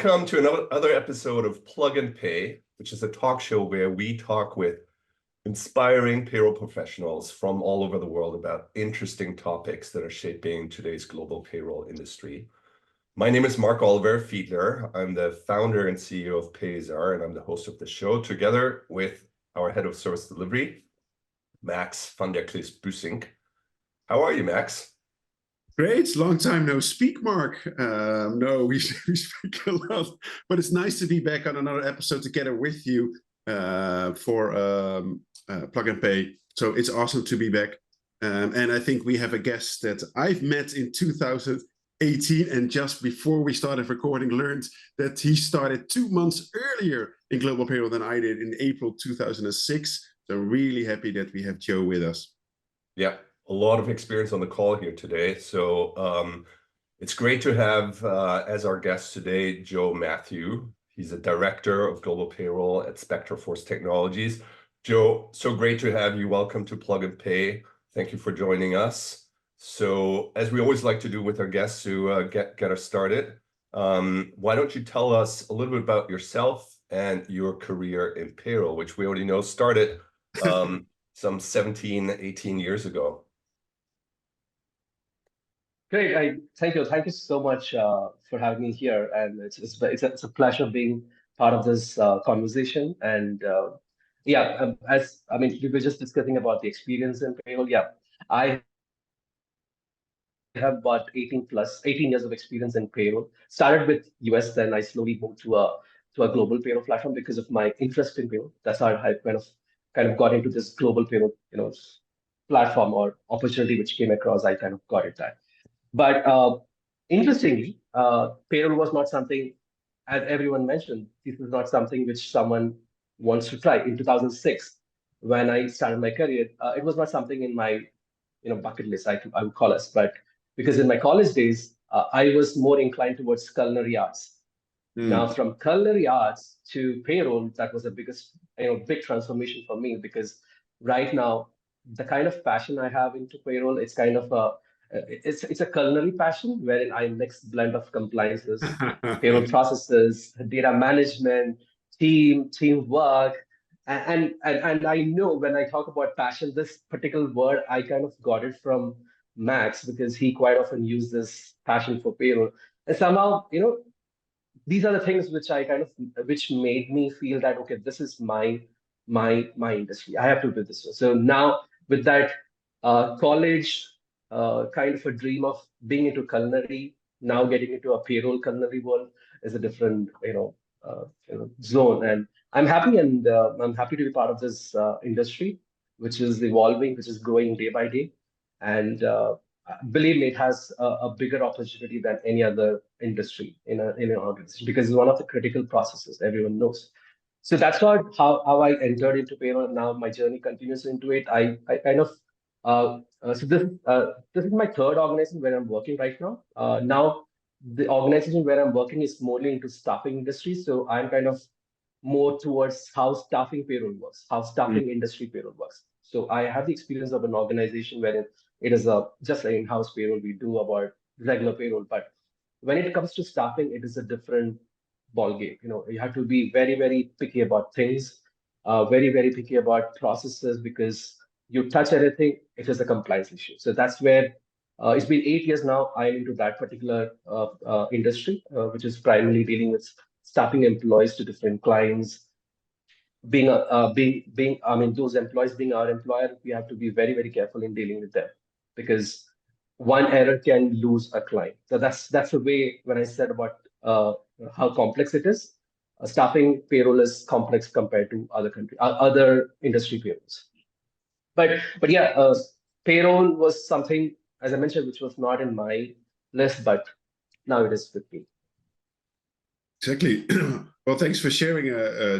Welcome to another episode of Plug and Pay, which is a talk show where we talk with inspiring payroll professionals from all over the world about interesting topics that are shaping today's global payroll industry. My name is Marc Oliver Fiedler. I'm the founder and CEO of Payzar, and I'm the host of the show, together with our head of service delivery, Max van der Klis-Busink. How are you, Max? Great, long time no speak, Mark. No, we speak a lot, but it's nice to be back on another episode together with you for Plug and Pay. So it's awesome to be back. And I think we have a guest that I've met in 2018, and just before we started recording, learned that he started 2 months earlier in Global Payroll than I did in April 2006. So really happy that we have Joe with us. Yeah. A lot of experience on the call here today. So it's great to have as our guest today, Joe Mathew. He's a director of Global Payroll at Spectraforce Technologies. Joe, so great to have you. Welcome to Plug and Pay. Thank you for joining us. So as we always like to do with our guests to get us started, why don't you tell us a little bit about yourself and your career in payroll, which we already know started some 17, 18 years ago. Great. Thank you. Thank you so much for having me here. And it's a pleasure being part of this conversation. And we were just discussing about the experience in payroll. Yeah, I have about 18 years of experience in payroll. Started with US, then I slowly moved to a global payroll platform because of my interest in payroll. That's how I kind of got into this global payroll, platform or opportunity which came across. I kind of got it that. But interestingly, payroll was not something, as everyone mentioned, this is not something which someone wants to try. In 2006, when I started my career, it was not something in my bucket list, I would call us. But because in my college days, I was more inclined towards culinary arts. Now, from culinary arts to payroll, that was the biggest, big transformation for me, because right now, the kind of passion I have into payroll, it's kind of it's a culinary passion wherein I mix blend of compliances, payroll processes, data management, teamwork, and I know when I talk about passion, this particular word I kind of got it from Max, because he quite often uses this passion for payroll, and somehow these are the things which made me feel that okay, this is my industry. I have to do this. So now with that college. Kind of a dream of being into culinary, now getting into a payroll culinary world is a different, zone. And I'm happy, and I'm happy to be part of this industry, which is evolving, which is growing day by day. And believe me, it has a bigger opportunity than any other industry in an organization, because it's one of the critical processes everyone knows. So that's how I entered into payroll. And now my journey continues into it. I kind of so this is my third organization where I'm working right now. Now the organization where I'm working is mostly into staffing industry, so I'm kind of more towards how staffing payroll works, how staffing industry payroll works. So I have the experience of an organization where it is just like in-house payroll we do about regular payroll, but when it comes to staffing, it is a different ball game. You have to be very, very picky about things, very, very picky about processes, because you touch anything, it is a compliance issue. So that's where it's been 8 years now. I'm into that particular industry, which is primarily dealing with staffing employees to different clients. Those employees being our employer, we have to be very, very careful in dealing with them, because one error can lose a client. So that's the way when I said about how complex it is. Staffing payroll is complex compared to other industry payrolls. But yeah, payroll was something, as I mentioned, which was not in my list, but now it is with me. Exactly. Well, thanks for sharing,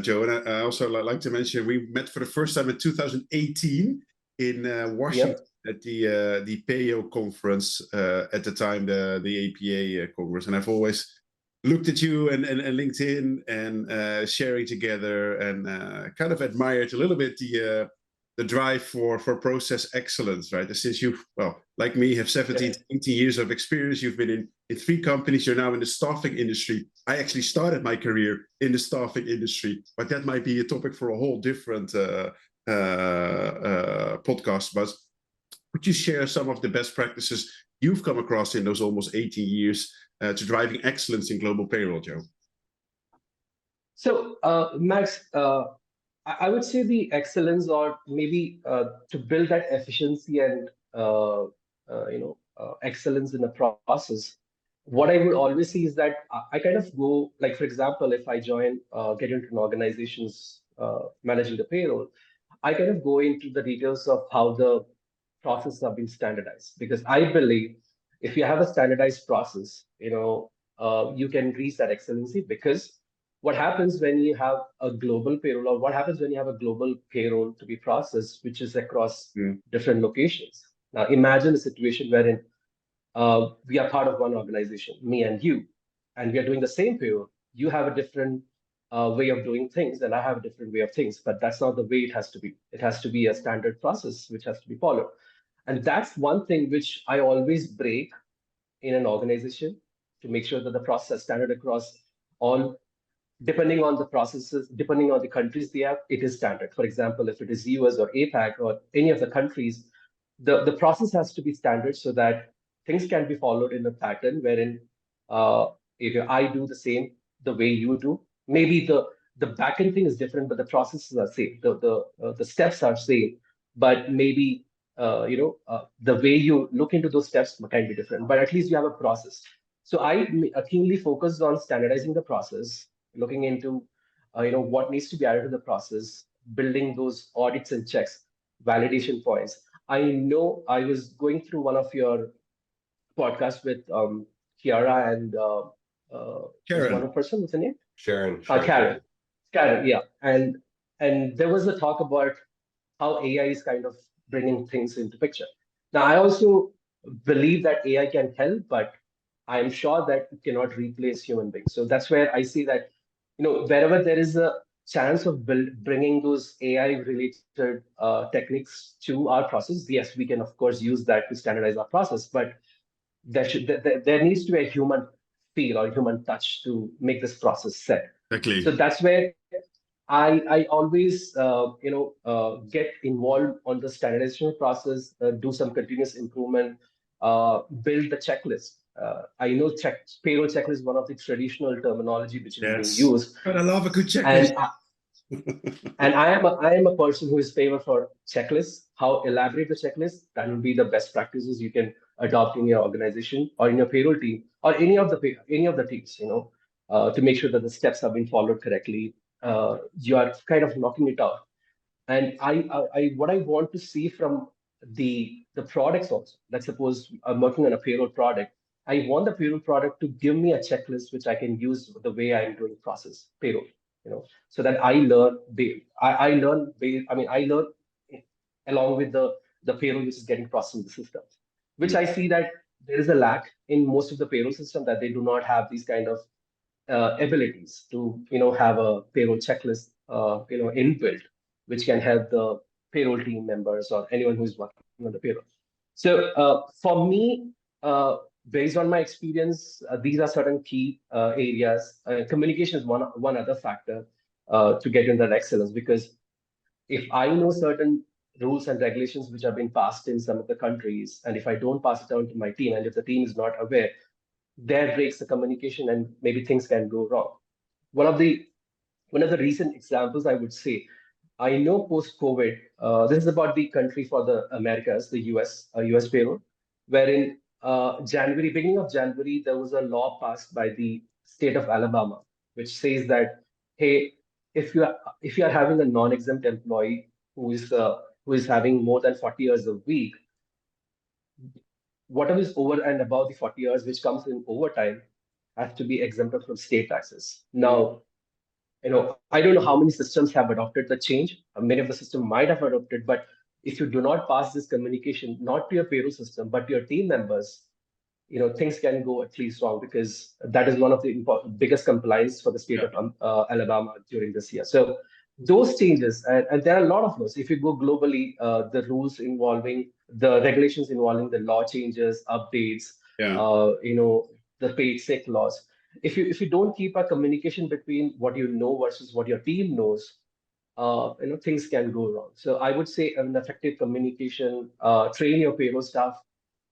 Joe. And I also like to mention we met for the first time in 2018 in Washington at the PAYO conference, at the time the APA conference. And I've always looked at you and LinkedIn and sharing together, and kind of admired a little bit the drive for process excellence, right? Since you've, well, like me, have 17, 18 years of experience, you've been in 3 companies, you're now in the staffing industry. I actually started my career in the staffing industry, but that might be a topic for a whole different podcast. But could you share some of the best practices you've come across in those almost 18 years to driving excellence in global payroll, Joe? So, Max, I would say the excellence, or maybe to build that efficiency and excellence in the process. What I would always see is that I kind of go, like, for example, if I get into an organization's managing the payroll, I kind of go into the details of how the processes have been standardized, because I believe if you have a standardized process, you can reach that excellency. Because what happens when you have a global payroll, or what happens when you have a global payroll to be processed, which is across different locations? Now, imagine a situation wherein we are part of one organization, me and you, and we are doing the same payroll. You have a different way of doing things, and I have a different way of things, but that's not the way it has to be. It has to be a standard process which has to be followed. And that's one thing which I always break in an organization, to make sure that the process is standard across all. Depending on the processes, depending on the countries they have, it is standard. For example, if it is US or APAC or any of the countries, the process has to be standard, so that things can be followed in a pattern wherein if I do the same the way you do, maybe the backend thing is different, but the processes are same. The steps are same, but maybe the way you look into those steps can be different. But at least you have a process. So I keenly focus on standardizing the process, looking into what needs to be added to the process, building those audits and checks, validation points. I know I was going through one of your podcasts with Kiara and there's Karen. one person. What's her name? Sharon. Karen. Karen, yeah. And there was a talk about how AI is kind of bringing things into picture. Now, I also believe that AI can help, but I am sure that it cannot replace human beings. So that's where I see that, wherever there is a chance of bringing those AI-related techniques to our process, yes, we can of course use that to standardize our process. But there needs to be a human feel or human touch to make this process set. Exactly. So that's where I always get involved on the standardization process, do some continuous improvement, build the checklist. I know payroll checklist is one of the traditional terminology which is being used. But I love a good checklist. And I am a person who is favor for checklists. How elaborate the checklist, that will be the best practices you can adopt in your organization or in your payroll team or any of the teams. To make sure that the steps have been followed correctly. You are kind of knocking it out. And what I want to see from the products also. Let's suppose I'm working on a payroll product. I want the payroll product to give me a checklist which I can use the way I'm doing process payroll. So that I learn. I learn. I learn along with the payroll which is getting processed in the system, which I see that there is a lack in most of the payroll system, that they do not have these kind of abilities to have a payroll checklist inbuilt, which can help the payroll team members or anyone who's working on the payroll. So for me, based on my experience, these are certain key areas. Communication is one other factor to get in that excellence, because if I know certain rules and regulations which have been passed in some of the countries, and if I don't pass it on to my team, and if the team is not aware, there breaks the communication and maybe things can go wrong. One of the recent examples I would say, I know post-COVID, this is about the country for the Americas, the US payroll, wherein beginning of January, there was a law passed by the state of Alabama, which says that, hey, if you are having a non-exempt employee who is having more than 40 hours a week, whatever is over and above the 40 hours, which comes in overtime, has to be exempted from state taxes. Now, I don't know how many systems have adopted the change. Many of the systems might have adopted, but if you do not pass this communication, not to your payroll system, but to your team members, things can go at least wrong, because that is one of the biggest compliance for the state of Alabama during this year. So those changes, and there are a lot of those. If you go globally, the rules involving the regulations involving the law changes, updates, Yeah. The paid sick laws. If you don't keep a communication between what you know versus what your team knows, things can go wrong. So I would say an effective communication, train your payroll staff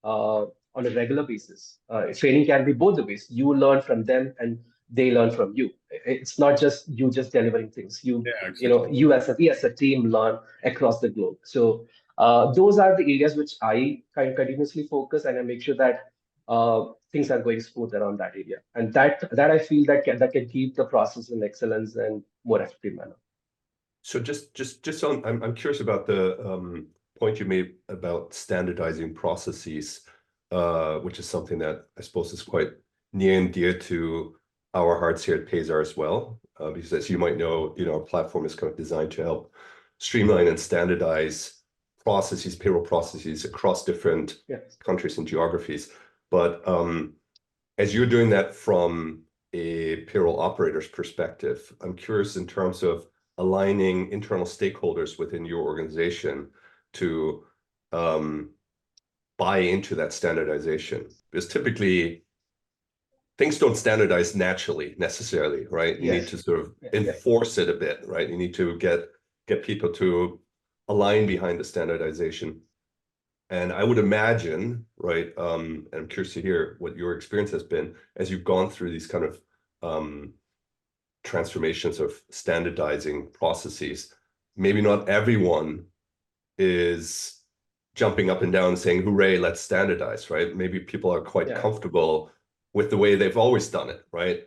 uh, on a regular basis. Training can be both the ways. You learn from them and they learn from you. It's not just you just delivering things. Yeah, exactly. You as a team learn across the globe. So those are the areas which I kind of continuously focus, and I make sure that things are going smooth around that area. And that I feel that can keep the process in excellence and more effective manner. So just on, I'm curious about the point you made about standardizing processes, which is something that I suppose is quite near and dear to our hearts here at Payzar as well, because as you might know, our platform is kind of designed to help streamline and standardize processes, payroll processes across different Yes. countries and geographies. But as you're doing that from a payroll operator's perspective, I'm curious in terms of aligning internal stakeholders within your organization to buy into that standardization. Because typically things don't standardize naturally necessarily, right? You need Yes. to sort of Yeah. enforce it a bit, right? You need to get people to align behind the standardization. And I would imagine, right, and I'm curious to hear what your experience has been as you've gone through these kind of transformations of standardizing processes. Maybe not everyone is jumping up and down and saying, hooray, let's standardize, right? Maybe people are quite comfortable with the way they've always done it, right?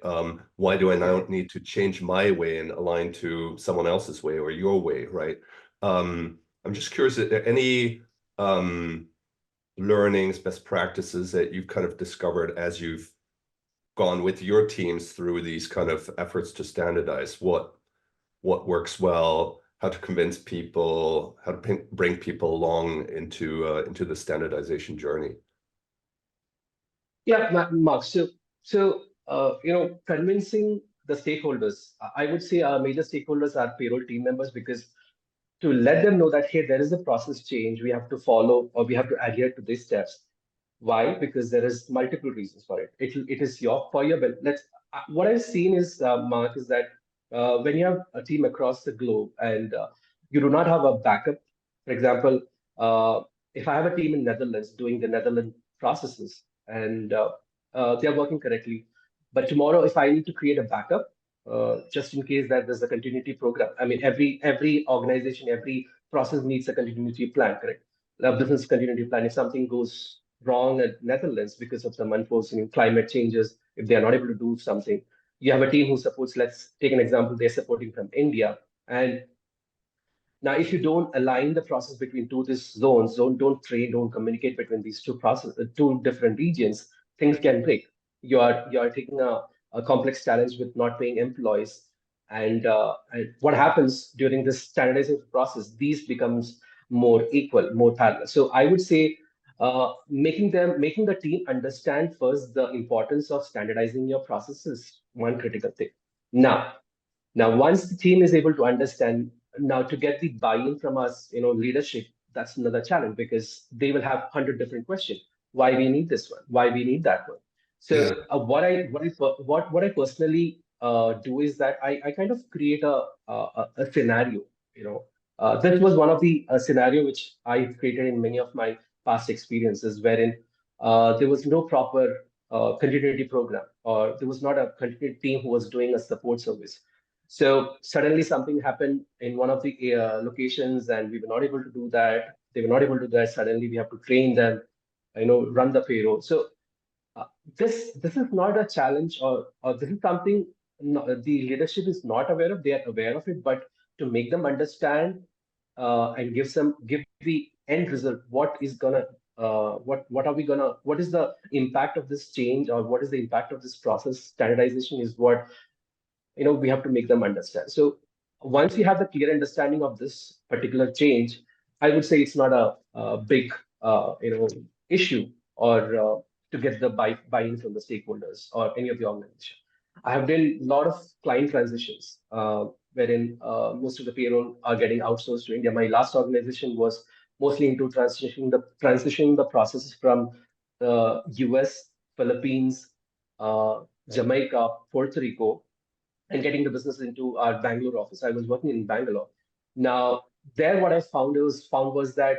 Why do I now need to change my way and align to someone else's way or your way, right? I'm just curious, are there any learnings, best practices that you've kind of discovered as you've gone with your teams through these kind of efforts to standardize what works well, how to convince people, how to bring people along into the standardization journey? Yeah, Mark. Convincing the stakeholders, I would say our major stakeholders are payroll team members, because to let them know that, hey, there is a process change we have to follow, or we have to adhere to these steps. Why? Because there is multiple reasons for it. It is for your benefit. What I've seen is, Mark, is that when you have a team across the globe and you do not have a backup. For example, if I have a team in Netherlands doing the Netherlands processes, and they are working correctly, but tomorrow if I need to create a backup, just in case that there's a continuity program. I mean, every organization, every process needs a continuity plan, correct? A business continuity plan. If something goes wrong at Netherlands because of some unforeseen climate changes, if they are not able to do something, you have a team who supports. Let's take an example. They're supporting from India, and now, if you don't align the process between these zones, don't train, don't communicate between these two different regions, things can break. You are taking a complex challenge with not paying employees, and what happens during this standardization process? These becomes more equal, more parallel. So I would say making the team understand first the importance of standardizing your processes, one critical thing. Now, once the team is able to understand, now to get the buy-in from us, leadership, that's another challenge, because they will have 100 different questions. Why we need this one? Why we need that one? So what I personally do is that I kind of create a scenario. This was one of the scenario which I created in many of my past experiences, wherein there was no proper continuity program, or there was not a continuity team who was doing a support service. So suddenly something happened in one of the locations, and we were not able to do that. They were not able to do that. Suddenly we have to train them, run the payroll. So uh, this is not a challenge, or this is something the leadership is not aware of. They are aware of it, but to make them understand and give the end result, what is the impact of this change, or what is the impact of this process standardization, is what we have to make them understand. So once we have the clear understanding of this particular change, I would say it's not a big issue, or to get the buy-in from the stakeholders or any of the organization. I have done a lot of client transitions wherein most of the payroll are getting outsourced to India. My last organization was mostly into transitioning the processes from the US, Philippines, Jamaica, Puerto Rico, and getting the business into our Bangalore office. I was working in Bangalore. Now, there what I found was that,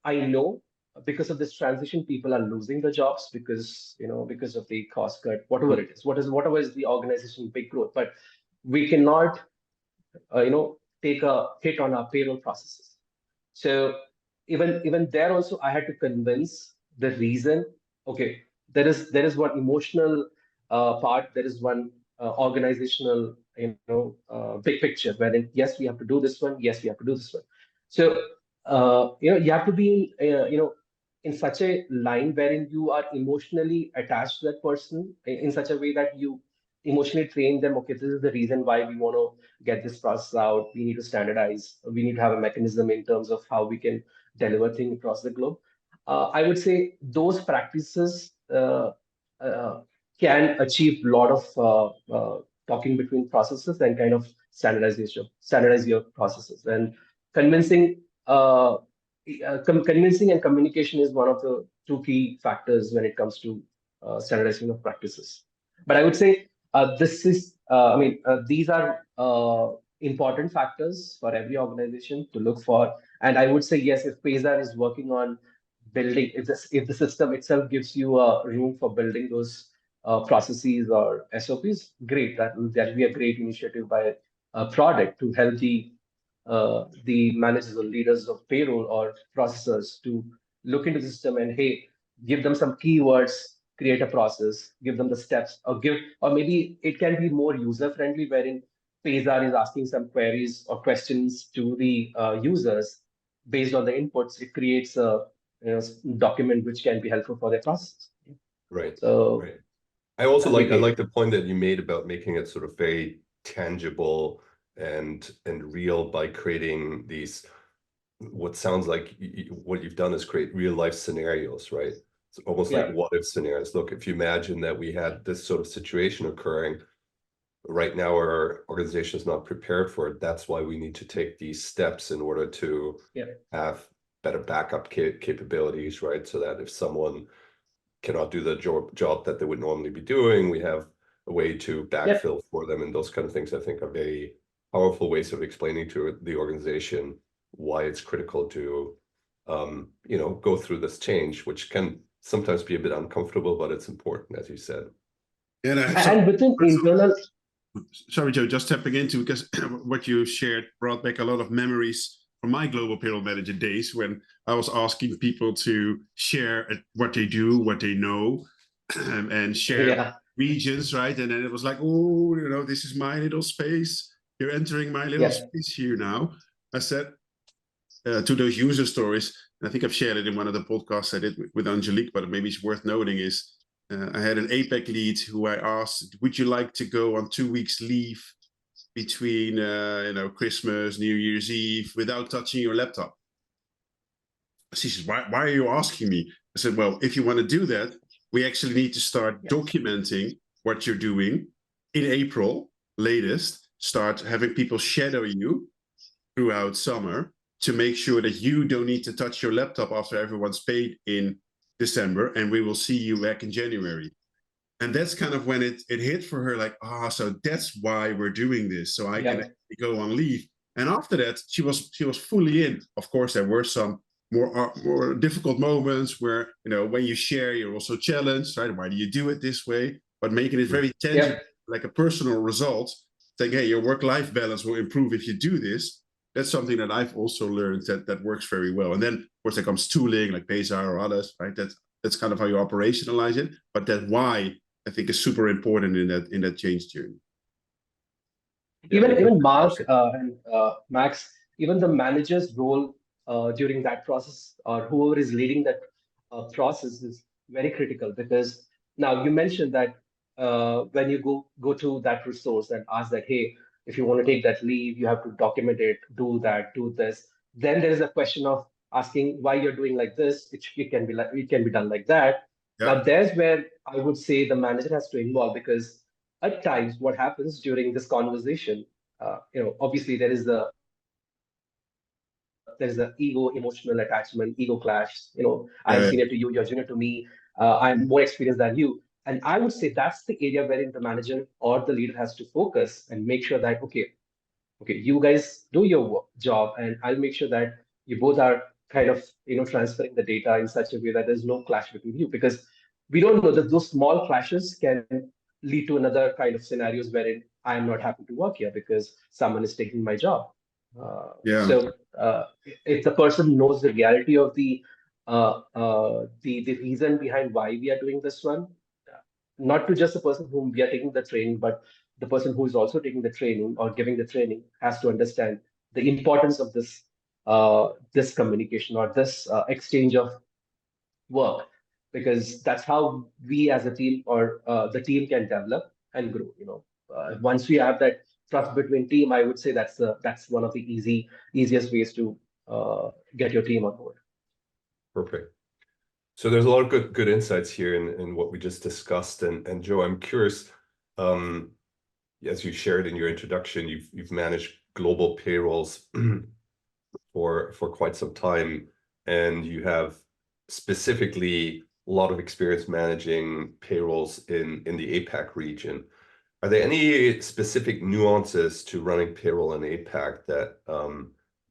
I know because of this transition, people are losing the jobs because of the cost cut, whatever it is, whatever is the organization big growth. But we cannot, take a hit on our payroll processes. So even there also, I had to convince the reason. Okay, there is one emotional part. There is one organizational, big picture. Wherein yes, we have to do this one. Yes, we have to do this one. So you have to be in such a line wherein you are emotionally attached to that person in such a way that you emotionally train them. Okay, this is the reason why we want to get this process out. We need to standardize. We need to have a mechanism in terms of how we can deliver things across the globe. I would say those practices uh, can achieve a lot of talking between processes and kind of standardize your processes. And convincing, convincing and communication is one of the two key factors when it comes to standardizing of practices. But I would say these are important factors for every organization to look for. And I would say, yes, if Payzar is working on building, if the system itself gives you a room for building those processes or SOPs, great. That'll be a great initiative by a product to help the managers or leaders of payroll or processors to look into the system and, hey, give them some keywords, create a process, give them the steps, or maybe it can be more user friendly, wherein Payzar is asking some queries or questions to the users based on the inputs. It creates a document which can be helpful for their process. Right. So Right. I also that'd be I great. like the point that you made about making it sort of very tangible and real by creating these, what sounds like what you've done is create real life scenarios, right? It's almost like Yeah. what if scenarios. Look, if you imagine that we had this sort of situation occurring right now, our organization is not prepared for it. That's why we need to take these steps in order to Yeah. have better backup capabilities, right? So that if someone cannot do the job that they would normally be doing, we have a way to backfill for them, and those kind of things I think are very powerful ways of explaining to the organization why it's critical to go through this change, which can sometimes be a bit uncomfortable, but it's important, as you said. And I have And within internal. Sorry, Joe, just stepping into, because what you shared brought back a lot of memories from my global payroll manager days when I was asking people to share what they do, what they know, and share regions, right? And then it was like, oh, this is my little space. You're entering my little space here now. I said to those user stories, and I think I've shared it in one of the podcasts I did with Angelique, but maybe it's worth noting is, I had an APAC lead who I asked, would you like to go on 2 weeks leave between Christmas, New Year's Eve without touching your laptop? She says, why are you asking me? I said, well, if you want to do that, we actually need to start documenting what you're doing in April, latest, start having people shadow you throughout summer to make sure that you don't need to touch your laptop after everyone's paid in December, and we will see you back in January. And that's kind of when it hit for her, like, so that's why we're doing this, so I can actually go on leave. And after that, she was fully in. Of course, there were some more difficult moments where, when you share, you're also challenged, right? Why do you do it this way? But making it very tangible, like a personal result, saying, hey, your work-life balance will improve if you do this. That's something that I've also learned that works very well. And then, of course, there comes tooling like Payzar or others, right? That's kind of how you operationalize it. But that why, I think, is super important in that change journey. Even Mark and Max, even the manager's role during that process, or whoever is leading that process, is very critical. Because now you mentioned that when you go to that resource and ask that, hey, if you want to take that leave, you have to document it, do that, do this. Then there is a question of asking why you're doing like this. It can be done like that. Now there's where I would say the manager has to involve, because at times what happens during this conversation, obviously there is the ego, emotional attachment, ego clash. I'm Yeah, senior to you, you're junior to me, I'm more experienced than you. And I would say that's the area wherein the manager or the leader has to focus and make sure that, okay, you guys do your job, and I'll make sure that you both are kind of, transferring the data in such a way that there's no clash between you, because we don't know that those small clashes can lead to another kind of scenarios wherein I'm not happy to work here because someone is taking my job. Uh, yeah, so if the person knows the reality of the reason behind why we are doing this one, not to just the person whom we are taking the training, but the person who is also taking the training or giving the training has to understand the importance of this communication or this exchange of work, because that's how we as a team or the team can develop and grow. Once we have that trust between team, I would say that's one of the easiest ways to get your team on board. Perfect. So there's a lot of good insights here in what we just discussed. And Joe, I'm curious, as you shared in your introduction, you've managed global payrolls for quite some time, and you have specifically a lot of experience managing payrolls in the APAC region. Are there any specific nuances to running payroll in APAC that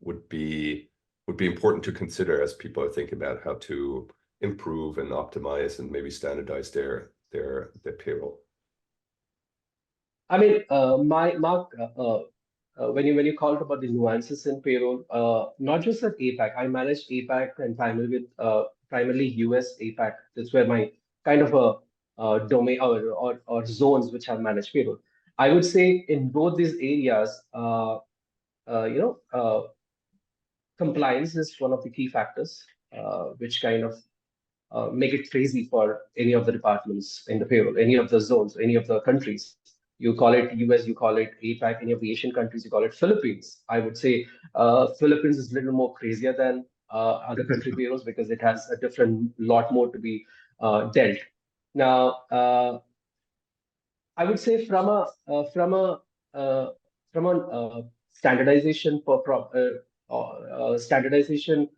would be important to consider as people are thinking about how to improve and optimize and maybe standardize their payroll? I mean, Mark, when you called about the nuances in payroll, not just at APAC, I manage APAC and primarily US APAC. That's where my kind of a domain or zones which have managed payroll. I would say in both these areas, uh, you know, uh, compliance is one of the key factors, which kind of make it crazy for any of the departments in the payroll, any of the zones, any of the countries. You call it US, you call it APAC, any of the Asian countries, you call it Philippines. I would say Philippines is a little more crazier than other country payrolls because it has a different lot more to be dealt. Now, I would say uh, from a standardization standardization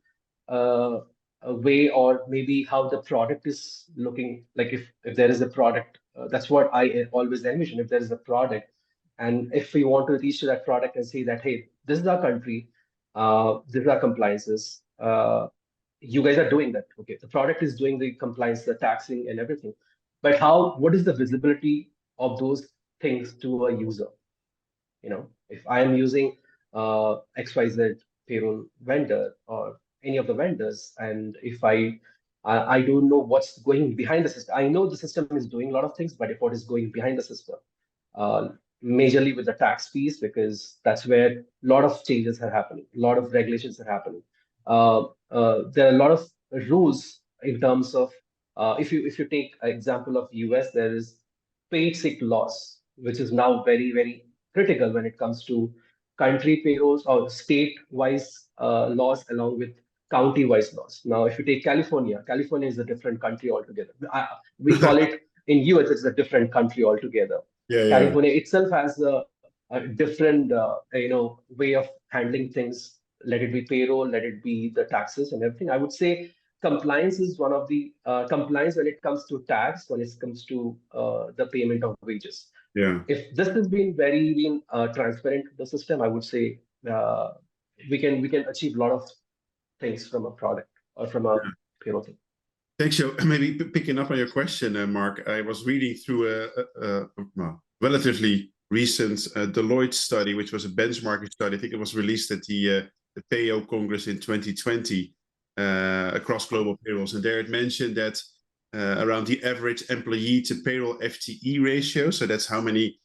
uh, a way, or maybe how the product is looking like. If there is a product, that's what I always envision. If there is a product, and if we want to reach to that product and say that, hey, this is our country, this is our compliances. You guys are doing that. Okay, the product is doing the compliance, the taxing, and everything. But what is the visibility of those things to a user? If I am using XYZ payroll vendor or any of the vendors, and if I don't know what's going behind the system. I know the system is doing a lot of things, but if what is going behind the system, uh, majorly with the tax fees, because that's where a lot of changes are happening, a lot of regulations are happening. There are a lot of rules in terms of, if you take an example of US, there is paid sick loss, which is now very, very critical when it comes to country payrolls or state-wise laws along with county-wise laws. Now, if you take California, California is a different country altogether. We call it in US, it's a different country altogether. yeah, yeah, California itself has a different, way of handling things. Let it be payroll, let it be the taxes and everything. I would say compliance is one of the compliance when it comes to tax, when it comes to the payment of wages. yeah. If this has been very transparent to the system, I would say we can achieve a lot of things from a product or from a payroll thing. Thanks, Joe. Maybe picking up on your question, Mark, I was reading through well, relatively recent Deloitte study, which was a benchmarking study. I think it was released at the PAO Congress in 2020 across global payrolls. And there it mentioned that around the average employee to payroll FTE ratio, so that's how many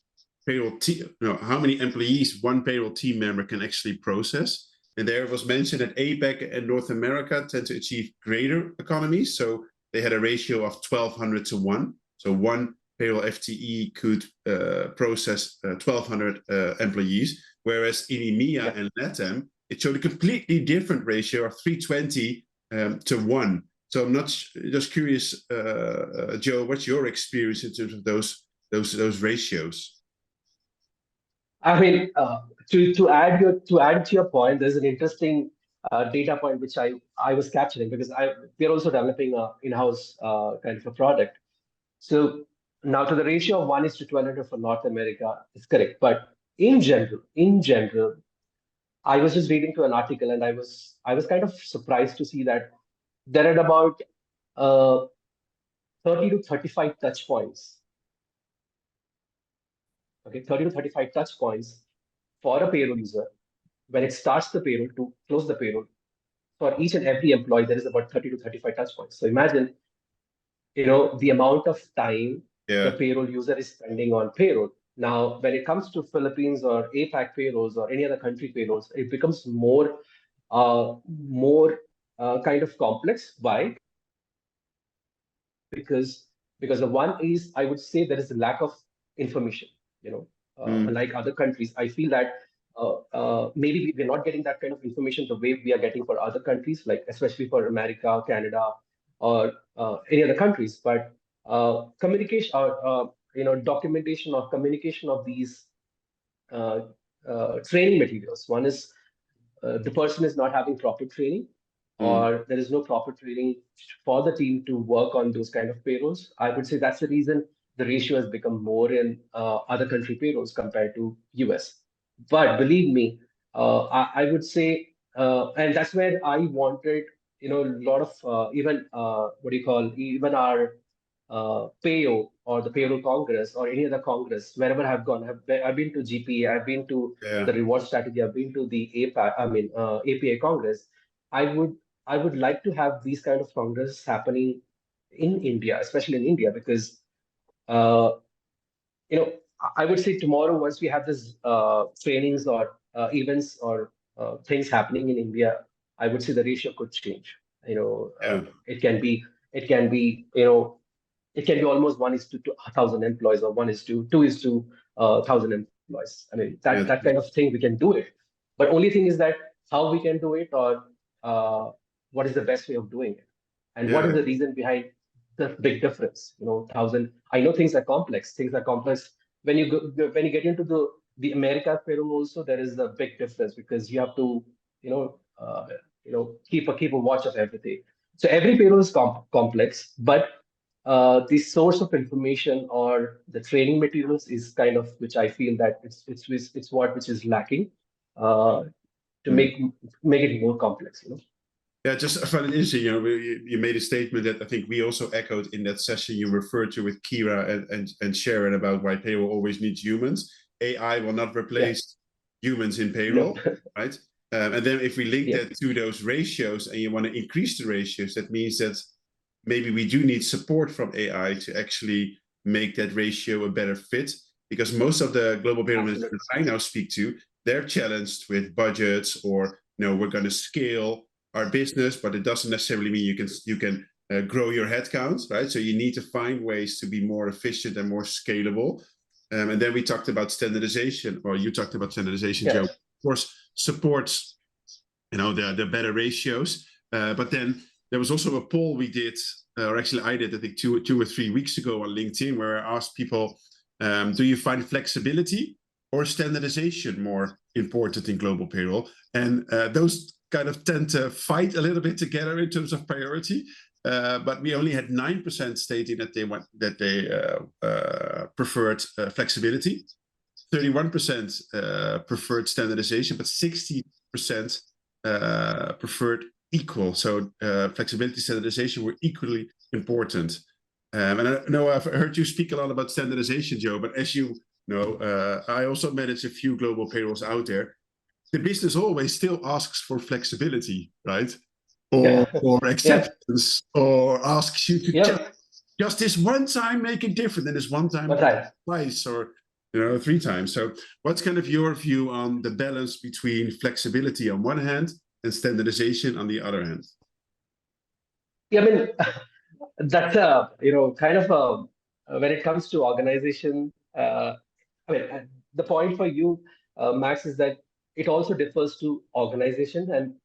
how many employees one payroll team member can actually process. And there it was mentioned that APAC and North America tend to achieve greater economies. So they had a ratio of 1,200 to 1. So one payroll FTE could process 1,200 employees, whereas in EMEA and LATAM, it showed a completely different ratio of 320 to 1. So I'm not just curious, Joe, what's your experience in terms of those ratios? I mean, to add to your point, there's an interesting data point which I was capturing because we're also developing a in-house kind of a product. So now to the ratio of 1:1,200 for North America is correct, but in general, I was just reading to an article and I was kind of surprised to see that there are about uh, 30 to 35 touch points. Okay, 30 to 35 touch points for a payroll user when it starts the payroll to close the payroll. For each and every employee, there is about 30 to 35 touch points. So imagine, the amount of time the Yeah, payroll user is spending on payroll. Now, when it comes to Philippines or APAC payrolls or any other country payrolls, it becomes more kind of complex. Why? Because the one is, I would say, there is a lack of information. You know, mm, unlike other countries, I feel that maybe we're not getting that kind of information the way we are getting for other countries, like especially for America, Canada, or any other countries. But communication or documentation or communication of these uh, training materials. One is the person is not having proper training, mm, or there is no proper training for the team to work on those kind of payrolls. I would say that's the reason the ratio has become more in other country payrolls compared to US. But believe me, I would say, and that's where I wanted, a lot of even what do you call, even our PAYO or the Payroll Congress or any other Congress, wherever I've gone, I've been to GPA, I've been to yeah, the reward strategy, I've been to the APAC, APA Congress. I would I would like to have these kind of congresses happening in India, especially in India, because uh, I would say tomorrow, once we have this trainings or events or things happening in India, I would say the ratio could change. yeah, It can be, it can be almost 1:2 1,000 employees or 1:2 1,000 employees. I mean, yeah, that kind of thing we can do it. But only thing is that how we can do it, or uh, what is the best way of doing it, and what yeah, is the reason behind the big difference. 1,000. I know things are complex. Things are complex when you when you get into the America payroll. Also, there is a big difference because you have to, you know, uh, keep a watch of everything. So every payroll is complex, but the source of information or the training materials is kind of which I feel that it's what which is lacking uh, to mm. make it more complex. Yeah, just I find it interesting. You made a statement that I think we also echoed in that session you referred to with Kira and Sharon about why payroll always needs humans. AI will not Yeah. replace humans in No. payroll, right? And then if we link Yeah. that to those ratios and you want to increase the ratios, that means that maybe we do need support from AI to actually make that ratio a better fit. Because most of the global payroll Absolutely. managers I now speak to, they're challenged with budgets or we're going to scale our business, but it doesn't necessarily mean you can grow your headcount, right? So you need to find ways to be more efficient and more scalable. And then we talked about standardization, or you talked about standardization, Joe. Yes. Of course, supports the better ratios. But then there was also a poll we did, or actually I did, I think 2 or 3 weeks ago on LinkedIn, where I asked people, do you find flexibility or standardization more important in global payroll? And those kind of tend to fight a little bit together in terms of priority. But we only had 9% stating that they preferred flexibility. 31% preferred standardization, but 60% preferred equal. So flexibility, standardization were equally important. And I know I've heard you speak a lot about standardization, Joe, but as you know, I also manage a few global payrolls out there. The business always still asks for flexibility, right? Yeah. Or Yeah. acceptance, or asks you to Yeah. just this one time make it different, and this one time That's right. twice, or 3 times. So what's kind of your view on the balance between flexibility on one hand and standardization on the other hand? Yeah, I mean, that's kind of when it comes to organization. I mean, the point for you, Max, is that it also differs to organization and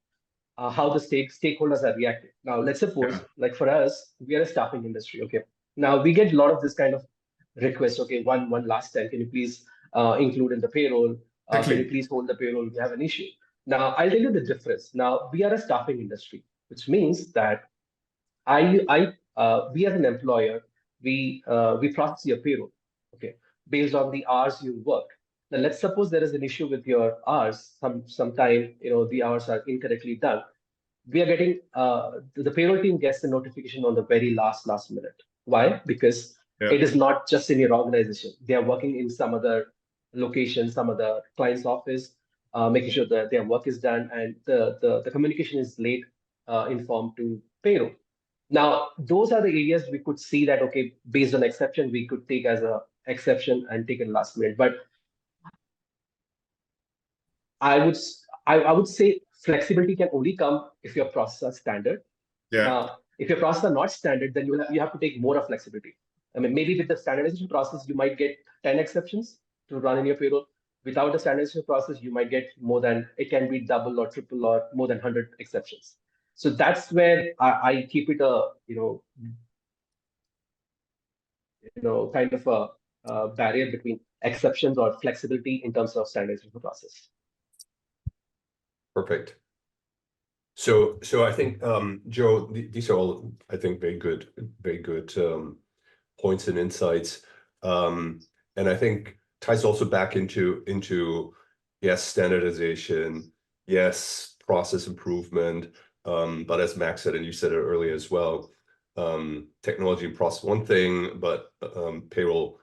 how the stakeholders are reacting. Now, let's Yeah, suppose, like for us, we are a staffing industry. Okay. Now we get a lot of this kind of request. Okay, one last time, can you please include in the payroll? Can you Exactly. please hold the payroll? We have an issue. Now, I'll tell you the difference. Now, we are a staffing industry, which means that we as an employer, we process your payroll, okay, based on the hours you work. Now, let's suppose there is an issue with your hours. Sometime the hours are incorrectly done. We are getting the payroll team gets the notification on the very last minute. Why? Because Yeah. it is not just in your organization. They are working in some other location, some other client's office, making sure that their work is done, and the communication is late informed to payroll. Now, those are the areas we could see that, okay, based on exception, we could take as a exception and take it last minute. But I would I would say flexibility can only come if your processes are standard. Yeah. Now, if your processes are not standard, then you have to take more of flexibility. I mean, maybe with the standardization process, you might get 10 exceptions to run in your payroll. Without the standardization process, you might get more than, it can be double or triple or more than 100 exceptions. So that's where I keep it a, kind of a barrier between exceptions or flexibility in terms of standardization process. Perfect. So I think, Joe, these are all, I think, very good points and insights. And I think ties also back into yes, standardization, yes, process improvement. But as Max said, and you said it earlier as well, technology and process one thing, but payroll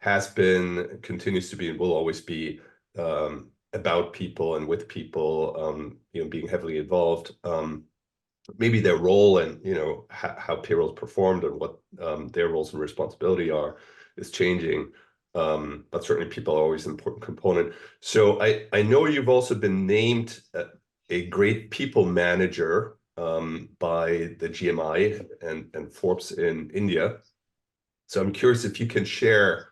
has been, continues to be, and will always be about people and with people, being heavily involved. Maybe their role and how payroll's performed and what their roles and responsibility are is changing. But certainly people are always an important component. So I know you've also been named a great people manager by the GMI and Forbes in India. So I'm curious if you can share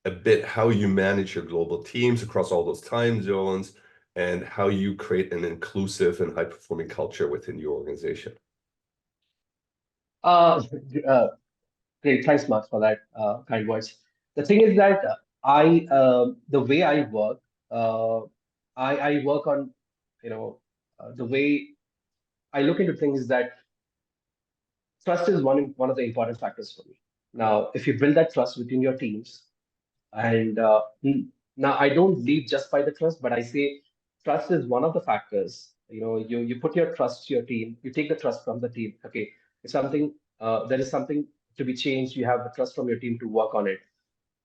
a bit how you manage your global teams across all those time zones and how you create an inclusive and high-performing culture within your organization. Great, thanks, Mark, for that kind words. The thing is that the way I work, I work on, the way I look into things is that trust is one of the important factors for me. Now, if you build that trust within your teams, and now I don't lead just by the trust, but I say trust is one of the factors. You put your trust to your team, you take the trust from the team. Okay, if something there is something to be changed, you have the trust from your team to work on it.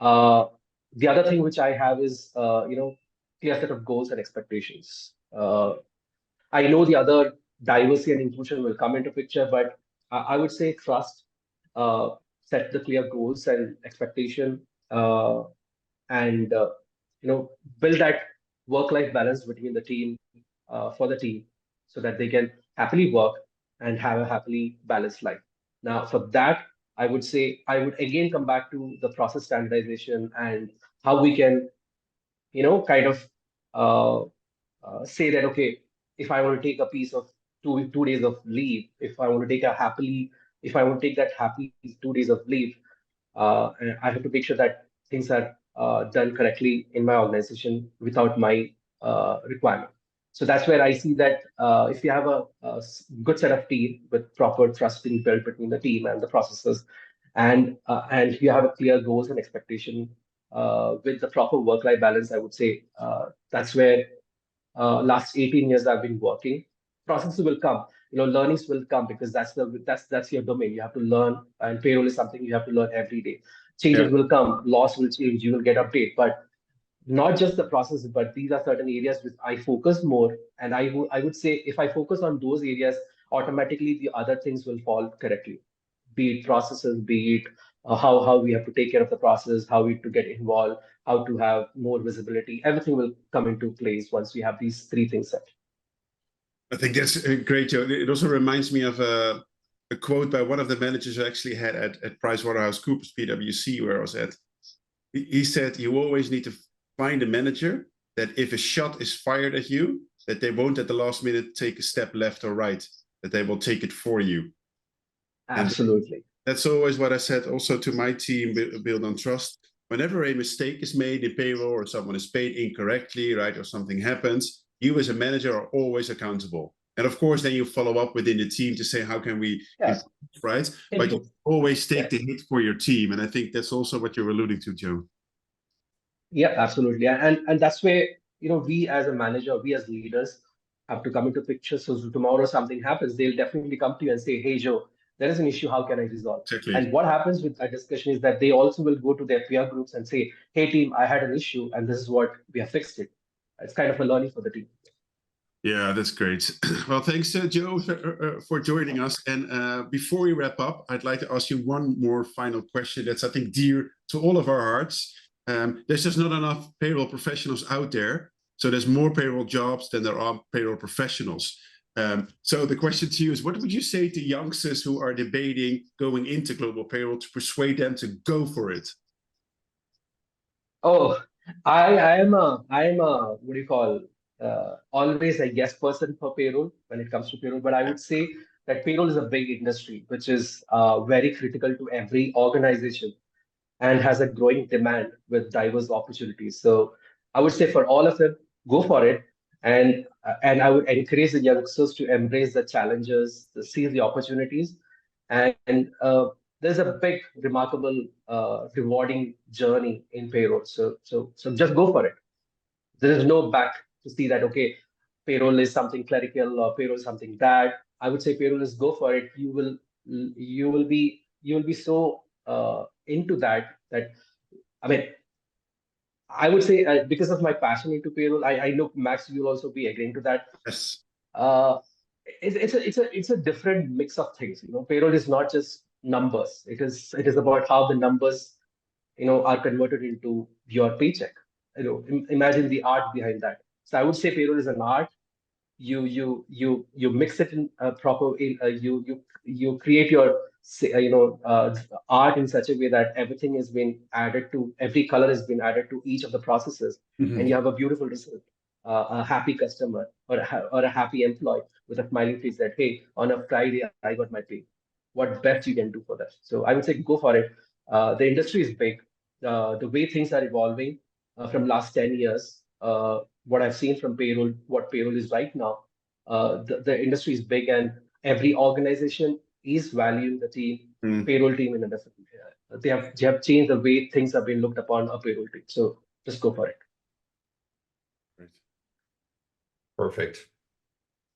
The other thing which I have is clear set of goals and expectations. I know the other diversity and inclusion will come into picture, but I would say trust, set the clear goals and expectation, and build that work-life balance between the team, for the team, so that they can happily work and have a happily balanced life. Now, for that, I would say I would again come back to the process standardization and how we can, kind of say that, okay, if I want to take a piece of 2 days of leave, if I want to take that happy 2 days of leave, and I have to make sure that things are done correctly in my organization without my requirement. So that's where I see that if you have a good set of team with proper trust being built between the team and the processes, and you have a clear goals and expectation with the proper work-life balance, I would say that's where last 18 years I've been working. Processes will come, learnings will come, because that's your domain. You have to learn, and payroll is something you have to learn every day. Changes will come, laws will change, you will get update, but not just the process, but these are certain areas which I focus more. And I would say if I focus on those areas, automatically the other things will fall correctly. Be it processes, be it how we have to take care of the process, how we to get involved, how to have more visibility. Everything will come into place once we have these three things set. I think that's great, Joe. It also reminds me of a quote by one of the managers I actually had at PricewaterhouseCoopers, PwC, where I was at. He said, you always need to find a manager that if a shot is fired at you, that they won't at the last minute take a step left or right, that they will take it for you. Absolutely. And that's always what I said also to my team, build on trust. whenever a mistake is made in payroll or someone is paid incorrectly, right, or something happens, you as a manager are always accountable. And of course, then you follow up within the team to say, how can we Yes. improve, right? But you always take the hit for your team. And I think that's also what you're alluding to, Joe. Yeah, absolutely. And that's where, we as a manager, we as leaders have to come into picture. So tomorrow something happens, they'll definitely come to you and say, hey, Joe, there is an issue. How can I resolve? Exactly. And what happens with that discussion is that they also will go to their peer groups and say, hey, team, I had an issue and this is what we have fixed it. It's kind of a learning for the team. Yeah, that's great. Well, thanks, Joe, for joining us. And before we wrap up, I'd like to ask you one more final question that's, I think, dear to all of our hearts. There's just not enough payroll professionals out there. So there's more payroll jobs than there are payroll professionals. So the question to you is, what would you say to youngsters who are debating going into global payroll to persuade them to go for it? Oh, I am a what do you call always a yes person for payroll when it comes to payroll. But I would say that payroll is a big industry which is very critical to every organization and has a growing demand with diverse opportunities. So I would say for all of them, go for it. And I would encourage the youngsters to embrace the challenges, to seize the opportunities. And there's a big, remarkable, rewarding journey in payroll. So just go for it. There is no back to see that, okay, payroll is something clerical or payroll is something bad. I would say payroll is go for it. You will be so into that I mean, I would say because of my passion into payroll, I know Max, you'll also be agreeing to that. Yes. Uh, it's a different mix of things. Payroll is not just numbers. It is about how the numbers are converted into your paycheck. Imagine the art behind that. So I would say payroll is an art. You mix it in proper in you create your art in such a way that everything has been added to every color has been added to each of the processes, and you have a beautiful result, a happy customer or a happy employee with a smiling face that, hey, on a Friday I got my pay. What best you can do for that? So I would say go for it. The industry is big. The way things are evolving from last 10 years, what I've seen from payroll, what payroll is right now, the industry is big and every organization is valuing the payroll team in a different way. They have changed the way things have been looked upon a payroll team. So just go for it. Perfect.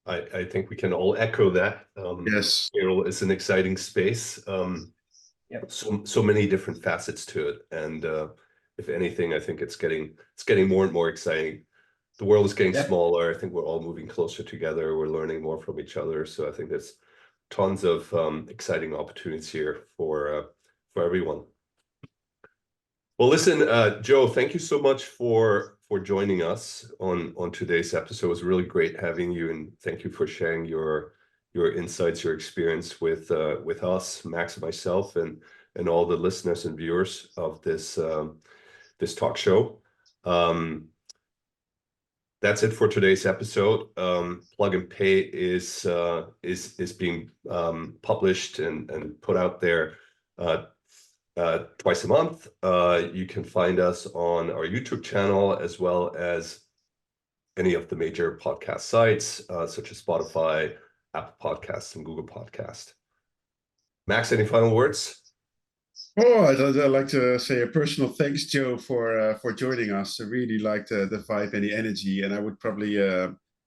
I think we can all echo that. Yes. Payroll is an exciting space. Yep. So many different facets to it, and if anything, I think it's getting more and more exciting. The world is getting smaller. I think we're all moving closer together. We're learning more from each other. So I think there's tons of exciting opportunities here for everyone. Well, listen, Joe, thank you so much for joining us on today's episode. It was really great having you, and thank you for sharing your insights, your experience with us, Max and myself, and all the listeners and viewers of this talk show. That's it for today's episode. Plug and Pay is being published and put out there twice a month. You can find us on our YouTube channel as well as any of the major podcast sites such as Spotify, Apple Podcasts, and Google Podcast. Max, any final words? Oh, I'd like to say a personal thanks, Joe, for joining us. I really liked the vibe and the energy, and I would probably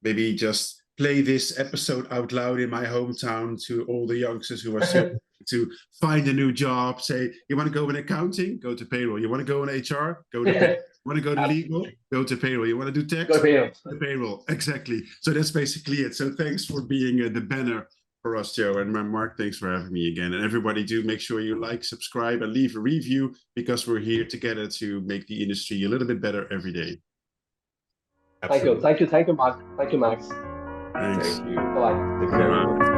maybe just play this episode out loud in my hometown to all the youngsters who are still to find a new job. Say, you want to go in accounting? Go to payroll. You want to go in HR? Go to payroll. You want to go to legal? Go to payroll. You want to do tax? Go to payroll. Payroll. Exactly. So that's basically it. So thanks for being the banner for us, Joe. And Mark, thanks for having me again. And everybody, do make sure you like, subscribe, and leave a review, because we're here together to make the industry a little bit better every day. Absolutely. Thank you, Mark. Thank you, Max. Thanks. Thank you. Bye. Take care, everyone.